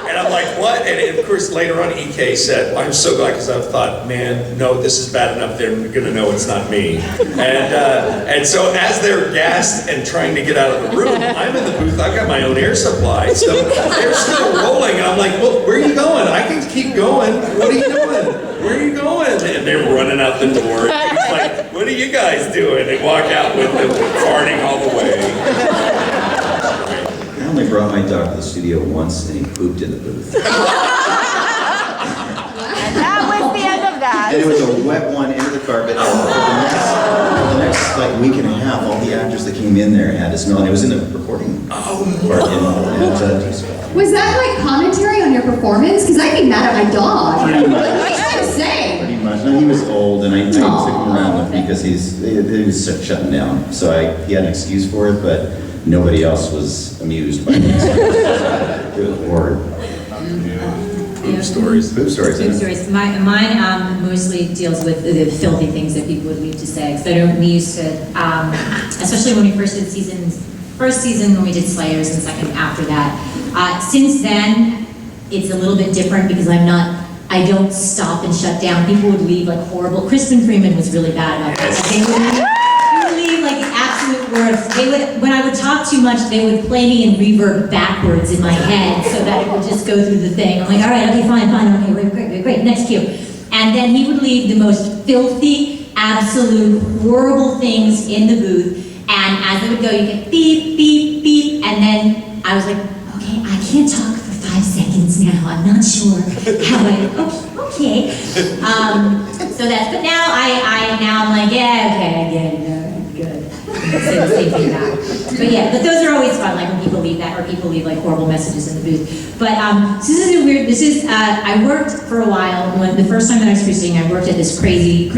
And I'm like, what? And of course, later on, EK said, "I'm so glad," because I thought, man, no, this is bad enough. They're going to know it's not me. And so as they're gassed and trying to get out of the room, I'm in the booth. I've got my own air supply. So they're still rolling. And I'm like, well, where are you going? I can keep going. What are you doing? Where are you going? And they're running out the door. And he's like, what are you guys doing? They walk out with them farting all the way. I only brought my dog to the studio once, and he pooped in the booth. And that was the end of that. And it was a wet one into the carpet. And for the next like week and a half, all the actors that came in there had to smell, and it was in the recording part. Was that like commentary on your performance? Because I'd be mad at my dog. Pretty much. What are you trying to say? Pretty much. No, he was old, and I took him around with me because he was shutting down. So he had an excuse for it, but nobody else was amused by it. It was bored. Poop stories. Poop stories. Poop stories. Mine mostly deals with the filthy things that people would leave to say. Because I know we used to, especially when we first did first season when we did Slayers, and second after that. Since then, it's a little bit different because I don't stop and shut down. People would leave like horrible. Kristen Freeman was really bad about that. They would leave like absolute words. When I would talk too much, they would play me in reverb backwards in my head so that it would just go through the thing. I'm like, all right, okay, fine, okay, great, next cue. And then he would leave the most filthy, absolute, horrible things in the booth. And as it would go, you get beep, beep, beep. And then I was like, okay, I can't talk for 5 seconds now. I'm not sure how okay. So but now I'm like, yeah, okay, I get it, all right, good. So the same thing back. But yeah, but those are always fun, like when people leave that, or people leave like horrible messages in the booth. But so this is a weird, I worked for a while, the first time that I was preaching, I worked at this crazy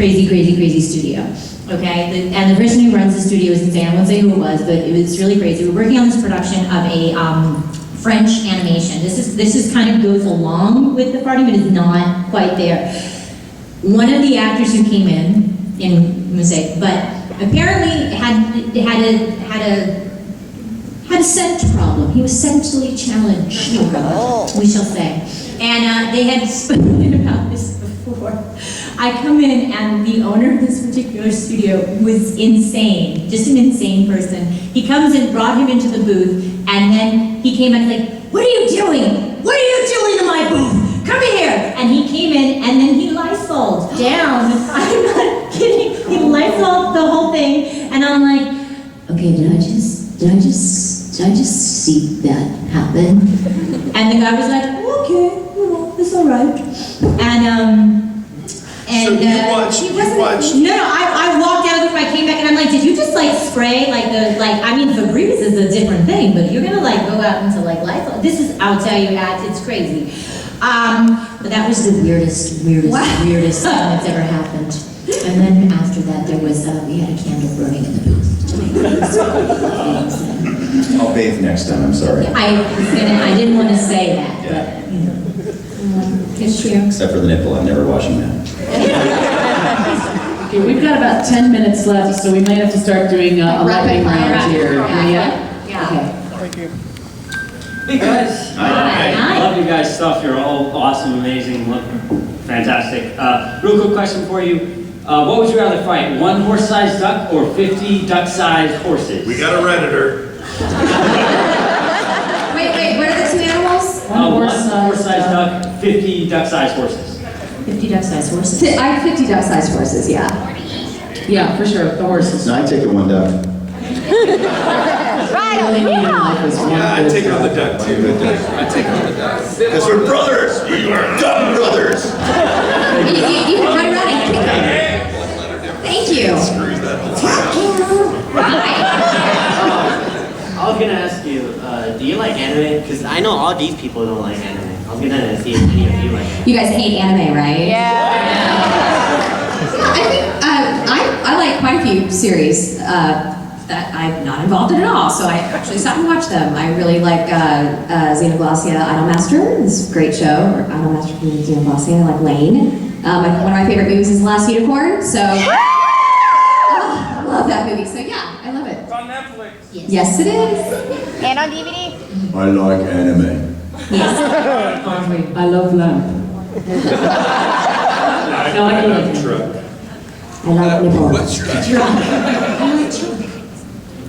studio. Okay, and the person who runs the studio is insane. I won't say who it was, but it was really crazy. We were working on this production of a French animation. This is kind of goes along with the party, but is not quite there. One of the actors who came in mistake, but apparently had a scent problem. He was sexually challenged, we shall say. And they had spoken about this before. I come in and the owner of this particular studio was insane, just an insane person. He comes and brought him into the booth, and then he came and like, "What are you doing? What are you doing in my booth? Come here!" And he came in and then he Lysoled down. I'm not kidding. He Lysoled the whole thing, and I'm like, okay, did I just see that happen? And the guy was like, okay, it's all right. And So you watched. No, I walked out of the room, I came back and I'm like, did you just like spray I mean, Febreze is a different thing, but you're gonna like go out into like Lysol. This is, I'll tell you, it's crazy. But that was the weirdest thing that's ever happened. And then after that, there was, we had a candle burning in the booth. I'll bathe next time, I'm sorry. I didn't want to say that, but, you know. It's true. Except for the nipple, I'm never washing that. Okay, we've got about 10 minutes left, so we might have to start doing a lightning round here. Yeah. Okay. Thank you. Hey guys. Hi. Love you guys' stuff. You're all awesome, amazing, fantastic. Real quick question for you. What would you rather fight? 1 horse-sized duck or 50 duck-sized horses? We got a Redditor. Wait, what are the 2 animals? One horse-sized duck, 50 duck-sized horses. 50 duck-sized horses. I have 50 duck-sized horses, yeah. Yeah, for sure, the horses. No, I take it 1 duck. Really need in life is one Yeah, I take on the duck too. I take on the duck. Because we're brothers. We are duck brothers. You can run around and kick them. Thank you. I was gonna ask you, do you like anime? Because I know all these people don't like anime. I was gonna see if any of you like anime. You guys hate anime, right? Yeah. I think I like quite a few series that I'm not involved in at all, so I actually sat and watched them. I really like Xenoblossia Idolmaster. It's a great show. Or Idolmaster from Xenoblossia. I like Lane. One of my favorite movies is The Last Unicorn, so I love that movie. So yeah, I love it. It's on Netflix. Yes, it is. And on DVD. I like anime. Yes. I love lamp. No, I don't like Truck. I like nipple. What's your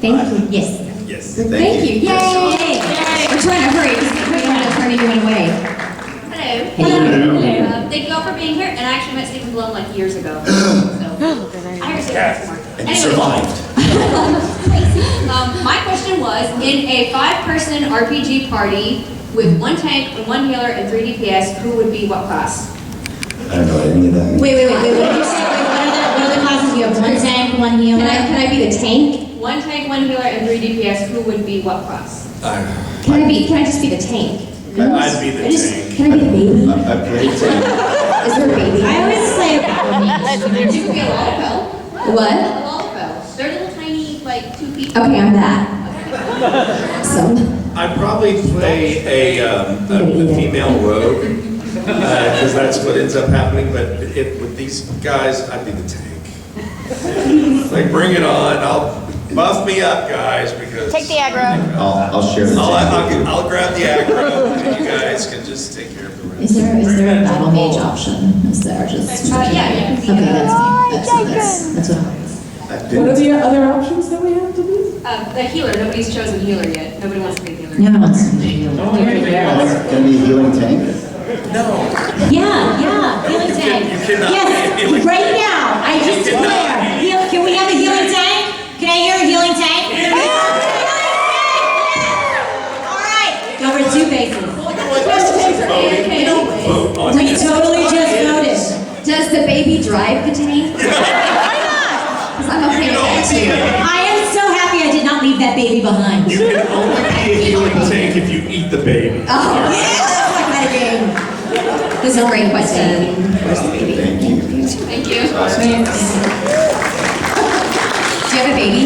Thank you. Yes. Yes. Thank you. Yay! We're trying to hurry because we don't want to turn anyone away. Hello. Thank you all for being here, and I actually met Stephen Bulm like years ago. So, I heard Stephen before. And you survived. My question was, in a 5-person RPG party with 1 tank, 1 healer, and 3 DPS, who would be what class? I don't know what any of that means. Wait, what did you say? What are the classes you have? 1 tank, 1 healer? Can I be the tank? 1 tank, 1 healer, and 3 DPS, who would be what class? Can I just be the tank? I'd be the tank. Can I be the baby? I played tank. Is there a baby? I always play a You could be a Lollipo. What? A Lollipo. They're little tiny, like 2 feet. Okay, I'm that. So. I'd probably play a female rogue, because that's what ends up happening, but with these guys, I'd be the tank. Like, bring it on, buff me up, guys, because... Take the aggro. I'll share the tank. I'll grab the aggro, and you guys can just take care of the rest. Is there a battle mage option? Is there just... Yeah, you can be Okay, that's what I'm... What are the other options that we have to do? the healer. Nobody's chosen healer yet. Nobody wants to be the healer. No one wants to be a healer. Can I be a healing tank? Yeah, healing tank. Yes, right now, I just declare. Can we have a healing tank? Can I hear a healing tank? All right, over 2 bases. We totally just voted. Does the baby drive the tank? Because I'm okay with that too. I am so happy I did baby behind. You can only be a healing tank if you eat the baby. Oh, yeah, that's my kind of game. This is a great question. Where's the baby? Thank you. Thank you. Do you have a baby?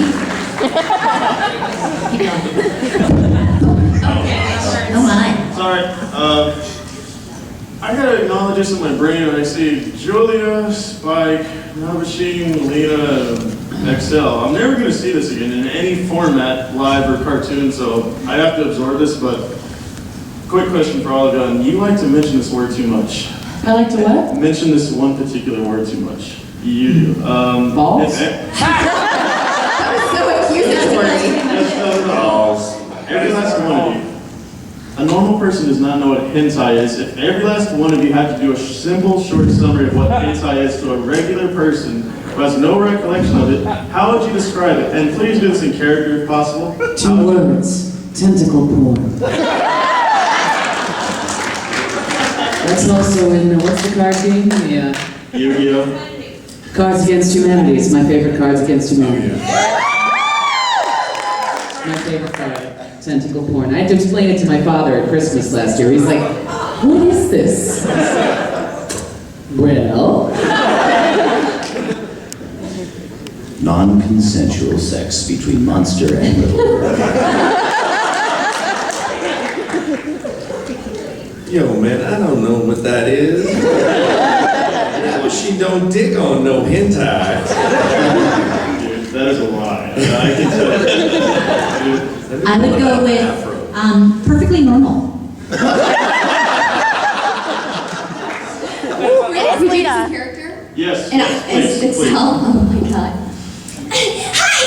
Keep going. Oh my. Sorry. I gotta acknowledge this in my brain when I see Julia, Spike, Navasheen, Lena, Excel. I'm never gonna see this again in any format, live or cartoon, so I have to absorb this, but quick question for all of you. You like to mention this word too much. I like to what? Mention this one particular word too much. You do. Balls? That was so accusatory. Every last one of you. A normal person does not know what hentai is. If every last one of you had to do a simple, short summary of what hentai is to a regular person who has no recollection of it, how would you describe it? And please do this in character if possible. 2 words. Tentacle porn. That's also in, what's the card game? Yeah. Yu-Gi-Oh! Cards Against Humanity. It's my favorite Cards Against Humanity. My favorite card. Tentacle porn. I had to explain it to my father at Christmas last year. He's like, what is this? Well... Non-consensual sex between monster and little girl. Yo, man, I don't know what that is. No, she don't dig on no hentai. Dude, that is a lie. I can tell you. I would go with perfectly normal. Could you use a character? Yes. And please, it's please. oh my god. Hi!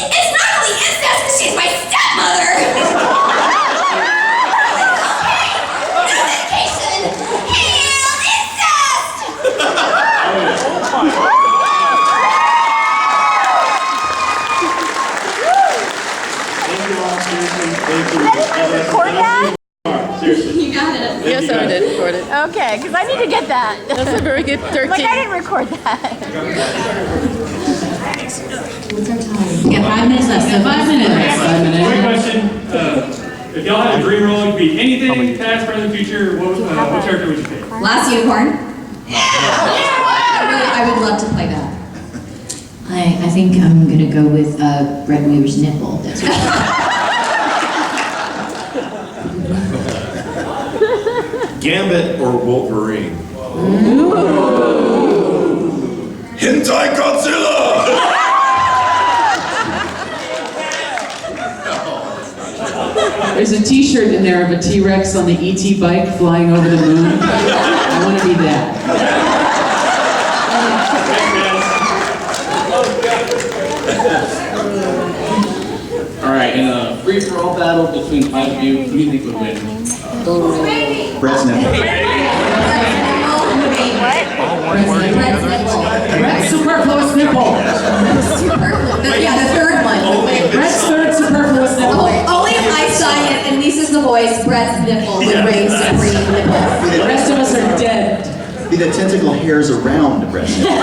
It's not only incest, but she's my stepmother! No medication! Heal incest! Thank you all, seriously. Thank you. Record that? Seriously. You got it. Yes, I did record it. Okay, because I need to get that. That's a very good 13. Like, I didn't record that. What's our time? We got 5 minutes left, so 5 minutes. Quick question. If y'all had a dream role, it could be anything, past, present, future, what character would you pick? Last unicorn? I would love to play that. I think I'm gonna go with Brett Weaver's nipple. That's Gambit or Wolverine? Hentai Godzilla! There's a t-shirt in there of a T-Rex on the E.T. bike flying over the moon. I want to be that. Alright, in a free-for-all battle between 5 of you, who do you think would win? Brett's nipple. Brett's superfluous nipple. Yeah, the third one. Brett's third superfluous nipple. Only if I sign it and this is the voice, Brett's nipple would reign supreme nipple. The rest of us are dead. Be the tentacle hairs around Brett's nipple.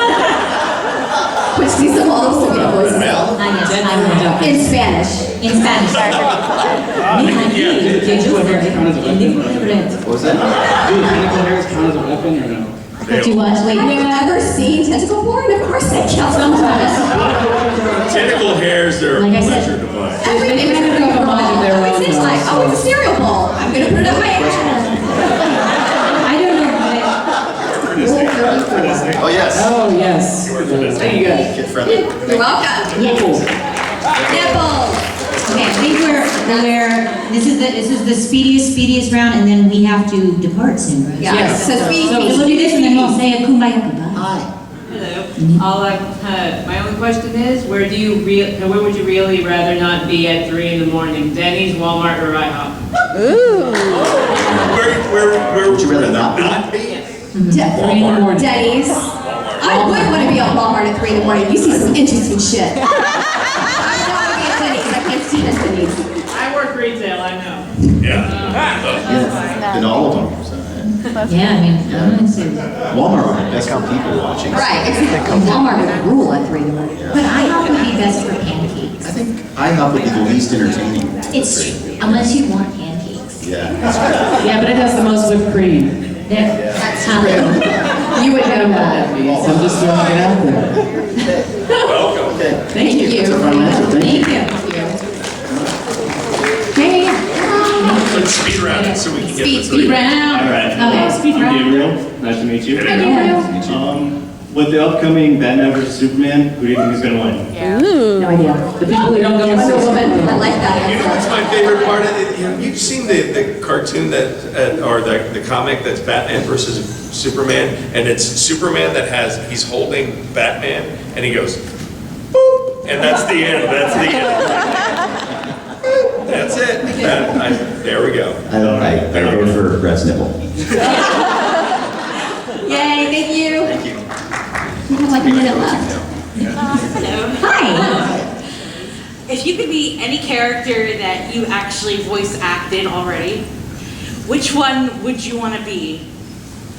Which these are all the voices. In Spanish. In Spanish. What was that? Do tentacle hairs count as a weapon or no? Do what? Wait, Have you ever seen tentacle porn? Of course they count sometimes. Tentacle hairs, they're a Like I said- pleasure device. Everything is a mind of their own. It's like, oh, it's a cereal bowl. I'm gonna put it up my ass. I don't know. Oh, yes. Oh, yes. There you go. Kid friendly. You're welcome. Nipples. Nipples. Okay, I think we're this is the speediest round, and then we have to depart soon, right? Yeah. Yes. So speed. So we'll do this, and then we'll say a kumbaya goodbye. Hello. My only question is, where would you really rather not be at 3 in the morning? Denny's, Walmart, or IHOP? Where Would you rather not be? Denny's. I would want to be at Walmart at 3 in the morning. You see some interesting shit. I don't want to be at Denny's. I can't stand Denny's. I work retail, I know. Yeah. In all of them. So, Yeah, I mean, I'm gonna say. Walmart would be best for people watching. Right, exactly. Walmart would rule at 3 in the morning. But IHOP would be best for pancakes. I think IHOP would be the least entertaining. It's, unless you want pancakes. Yeah, that's right. Yeah, but it has the most whipped cream. That's how they. You would know that, so I'm just throwing it out there. Welcome. Okay. Thank you. That's a final answer. Thank you. Hey. Let's speed round it so we can get this. Speed round. All right. Okay, speed I'm round. Gabriel. Nice to meet you. Hi, Gabriel. With the upcoming Batman vs Superman, who do you think is going to win? No idea. The people who don't go Wonder and Woman. I like that. You know what's my favorite part of it? You know, you've seen the cartoon that, or the comic that's Batman versus Superman, and it's Superman that he's holding Batman, and he goes, boop, and that's the end. That's the end. That's it. There we go. I vote for Brett's nipple. Yay, thank you. Thank you. We have like a minute left. Hello. Hi. If you could be any character that you actually voice acted already, which one would you want to be?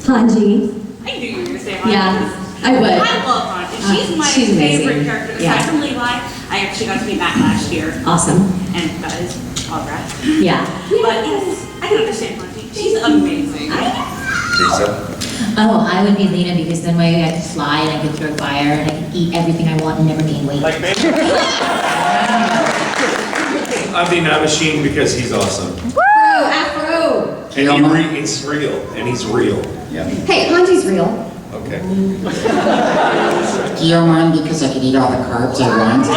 Hanji. I knew you were going to say Hanji. Yeah, I would. I love Hanji. She's my she's favorite amazing. character. Aside Yeah. from Levi, I actually got to meet Matt last year. Awesome. And got his autograph. Yeah. But yes, I can understand Hanji. She's amazing. Lisa? Oh, I would be Lena because then I could fly and I could throw fire and I could eat everything I want and never gain weight. Like me? I'd be Navasheen because he's awesome. Afro. Hey, He's real, and he's real. Yeah. Hey, Hanji's real. Okay. Guillermo, because I can eat all the carbs I want.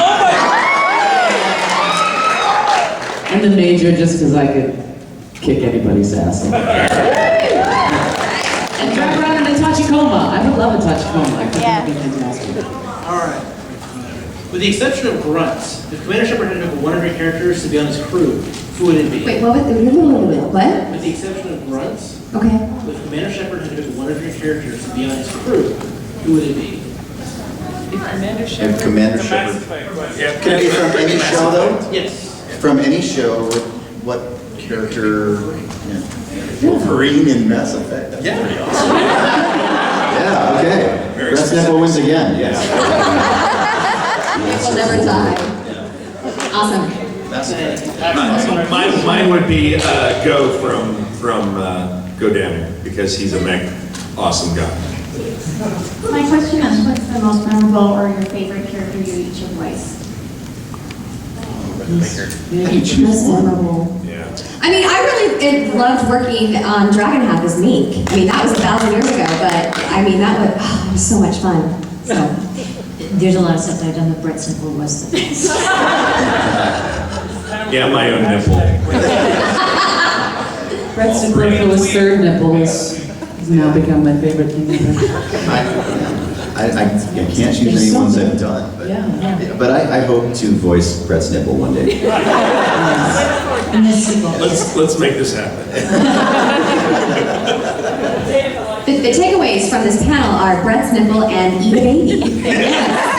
And the Major, just because I could kick anybody's ass. And drive around in a Tachikoma. I would love a Tachikoma. I think that would be fantastic. All right. With the exception of grunts, if Commander Shepard had to pick one of your characters to be on his crew, who would it be? Wait, what? What? With the exception of grunts, Okay. if Commander Shepard had to pick one of your characters to be on his crew, who would it be? If Commander Shepard. Yeah, Could it be from any show though? Yes. From any show, what character? Wolverine in Mass Effect. That's pretty awesome. Yeah, okay. Brett's nipple wins again. Yes. Will never die. Awesome. That's great. Mine would be Go from Go Danner because he's a awesome guy. My question is, what's the most memorable or your favorite character you each have voiced? Most memorable. Yeah. I mean, I really loved working on Dragonhack as Meek. I mean, that was 1,000 years ago, but I mean, that was so much fun. So. There's a lot of stuff that I've done with Brett Simple was the best. Yeah, my own nipple. Brett Simpler for his third nipple has now become my favorite thing ever. I can't choose any ones I've done, but I hope to voice Brett's nipple one day. Let's make this happen. The takeaways from this panel are Brett's nipple and eat a baby. Yes.